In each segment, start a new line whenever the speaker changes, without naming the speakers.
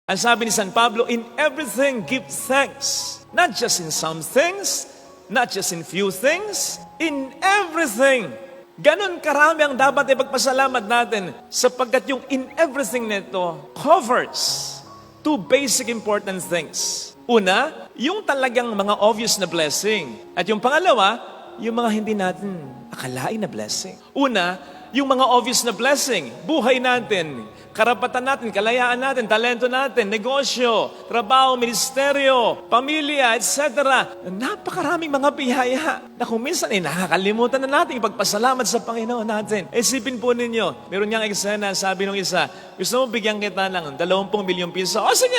Ang sabi ni San Pablo, in everything give thanks. Not just in some things, not just in few things, in everything. Ganon karami ang dapat ipagpasalamat natin sapagkat yung in everything nito covers two basic important things. Una, yung talagang mga obvious na blessing. At yung pangalawa, yung mga hindi natin akalain na blessing. Una, yung mga obvious na blessing, buhay natin, karapatan natin, kalayaan natin, talento natin, negosyo, trabaho, ministeryo, pamilya, etc. Napakaraming mga biyaya na kung minsan nakakalimutan na natin ipagpasalamat sa Panginoon natin. Isipin po ninyo, meron niyang eksena, sabi nung isa, gusto mo bigyan kita ng 20 milyong piso? O sige.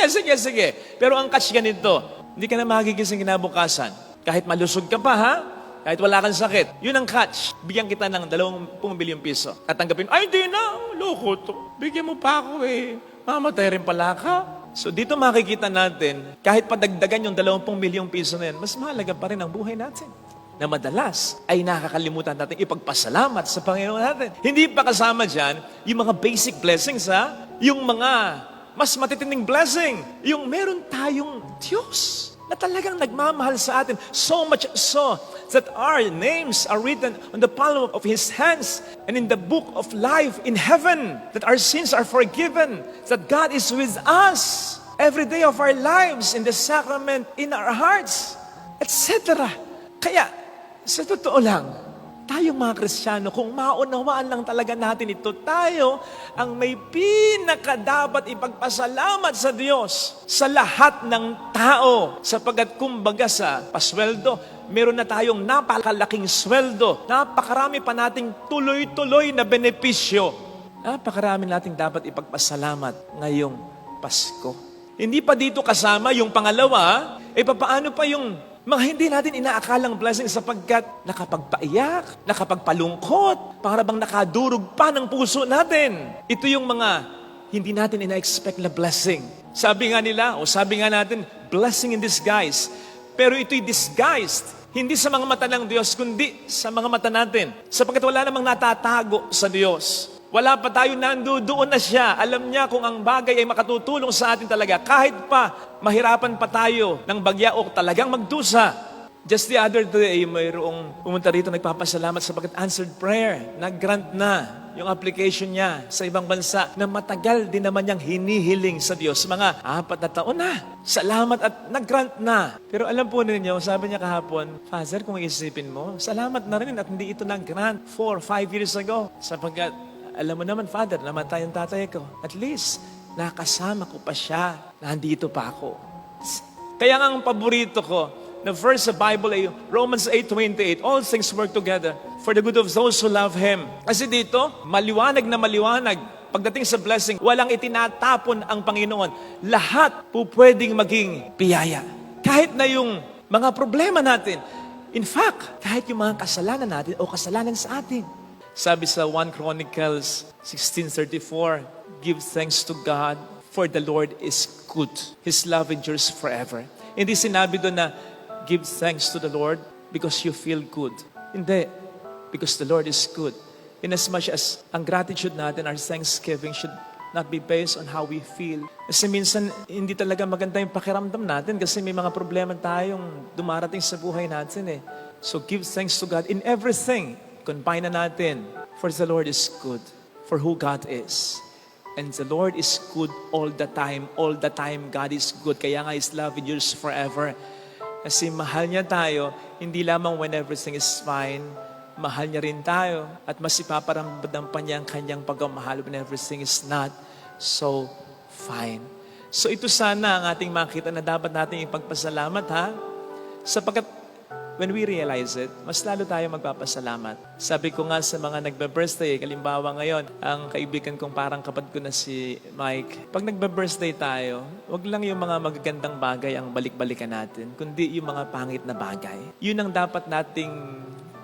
Pero ang catch ganito, hindi ka na magigising kinabukasan. Kahit malusog ka pa, ha? Kahit wala kang sakit. Yun ang catch. Bigyan kita ng 20 milyong piso. Tatanggapin, ay di na, loko to. Bigyan mo pa ako eh. Mamatay rin pala ka. So dito makikita natin, kahit padagdagan yung 20 milyong piso na yan, mas mahalaga pa rin ang buhay natin. Na madalas ay nakakalimutan natin ipagpasalamat sa Panginoon natin. Hindi pa kasama dyan yung mga basic blessings, ha? Yung mga mas matitinding blessing. Yung meron tayong Diyos na talagang nagmamahal sa atin. So much so that our names are written on the palm of His hands and in the book of life in heaven. That our sins are forgiven. That God is with us every day of our lives in the sacrament, in our hearts, etc. Kaya, sa totoo lang, tayong mga Kristiyano, kung maunawaan lang talaga natin ito, tayo ang may pinakadapat ipagpasalamat sa Diyos sa lahat ng tao. Sapagkat kumbaga sa pasweldo, meron na tayong napakalaking sweldo. Napakarami pa nating tuloy-tuloy na benepisyo. Napakarami nating dapat ipagpasalamat ngayong Pasko. Hindi pa dito kasama yung pangalawa, paano pa yung mga hindi natin inaakalang blessing sapagkat nakapagpaiyak, nakapagpalungkot, para bang nakadurog pa ng puso natin. Ito yung mga hindi natin ina-expect na blessing. Sabi nga nila, o sabi nga natin, blessing in disguise. Pero ito'y disguised, hindi sa mga mata ng Diyos, kundi sa mga mata natin. Sapagkat wala namang natatago sa Diyos. Wala pa tayo nandoon na siya. Alam niya kung ang bagay ay makatutulong sa atin talaga. Kahit pa mahirapan pa tayo ng bagya o talagang magdusa. Just the other day, mayroong pumunta rito nagpapasalamat sapagkat answered prayer. Nag-grant na yung application niya sa ibang bansa na matagal din naman niyang hinihiling sa Diyos. Mga 4 na taon na. Salamat at nag-grant na. Pero alam po ninyo, sabi niya kahapon, Father, kung isipin mo, salamat na rin at hindi ito nag-grant 4, 5 years ago. Sapagkat alam mo naman, Father, namatay ang tatay ko. At least, nakasama ko pa siya. Nandito pa ako. Kaya nga ang paborito ko, na verse sa Bible ay Romans 8:28, all things work together for the good of those who love Him. Kasi dito, maliwanag na maliwanag. Pagdating sa blessing, walang itinatapon ang Panginoon. Lahat po pwedeng maging biyaya. Kahit na yung mga problema natin. In fact, kahit yung mga kasalanan natin o kasalanan sa atin. Sabi sa 1 Chronicles 16:34, give thanks to God, for the Lord is good. His love endures forever. Hindi sinabi doon na, give thanks to the Lord because you feel good. Hindi. Because the Lord is good. Inasmuch as ang gratitude natin, our thanksgiving should not be based on how we feel. Kasi minsan, hindi talaga maganda yung pakiramdam natin kasi may mga problema tayong dumarating sa buhay natin eh. So give thanks to God in everything. Combine na natin. For the Lord is good. For who God is. And the Lord is good all the time. All the time, God is good. Kaya nga His love endures forever. Kasi mahal niya tayo, hindi lamang when everything is fine, mahal niya rin tayo. At mas ipaparamdam pa niya ang kanyang pagmamahal when everything is not so fine. So ito sana ang ating makita na dapat nating ipagpasalamat, ha? Sapagkat when we realize it, mas lalo tayo magpapasalamat. Sabi ko nga sa mga nagbe-birthday, kalimbawa ngayon, ang kaibigan kong parang kapatid ko na si Mike, pag nagbe-birthday tayo, wag lang yung mga magagandang bagay ang balik-balikan natin, kundi yung mga pangit na bagay. Yun ang dapat nating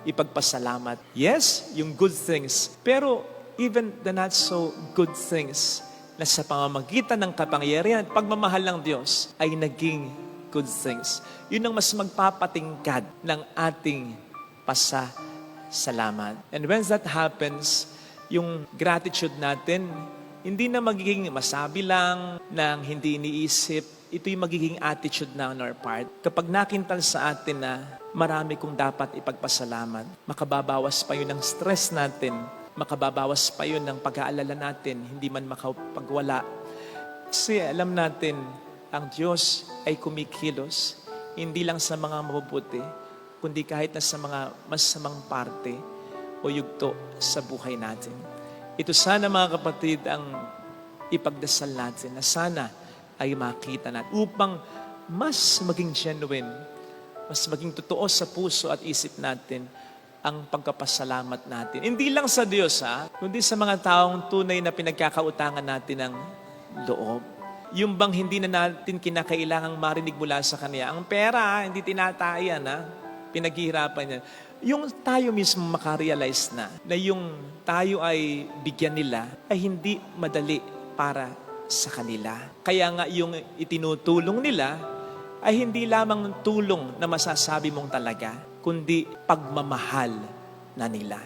ipagpasalamat. Yes, yung good things. Pero even the not so good things na sa pamamagitan ng kapangyarihan at pagmamahal ng Diyos ay naging good things. Yun ang mas magpapatingkad ng ating pasasalamat. And when that happens, yung gratitude natin, Hindi na magiging masabi lang ng hindi iniisip. Ito yung magiging attitude na on our part. Kapag nakintal sa atin na marami kong dapat ipagpasalamat, makababawas pa yun ng stress natin, makababawas pa yun ng pag-aalala natin, hindi man makapagwala. Kasi alam natin, ang Diyos ay kumikilos, hindi lang sa mga mabubuti, kundi kahit na sa mga masamang parte o yugto sa buhay natin. Ito sana mga kapatid ang ipagdasal natin na sana ay makita natin upang mas maging genuine, mas maging totoo sa puso at isip natin ang pagkapasalamat natin. Hindi lang sa Diyos kundi sa mga taong tunay na pinagkakautangan natin ng loob. Yung bang hindi na natin kinakailangang marinig mula sa Kanya. Ang pera, hindi tinatayan, pinaghihirapan niya. Yung tayo mismo makarealize na yung tayo ay bigyan nila, ay hindi madali para sa kanila. Kaya nga yung itinutulong nila, ay hindi lamang tulong na masasabi mong talaga, kundi pagmamahal na nila.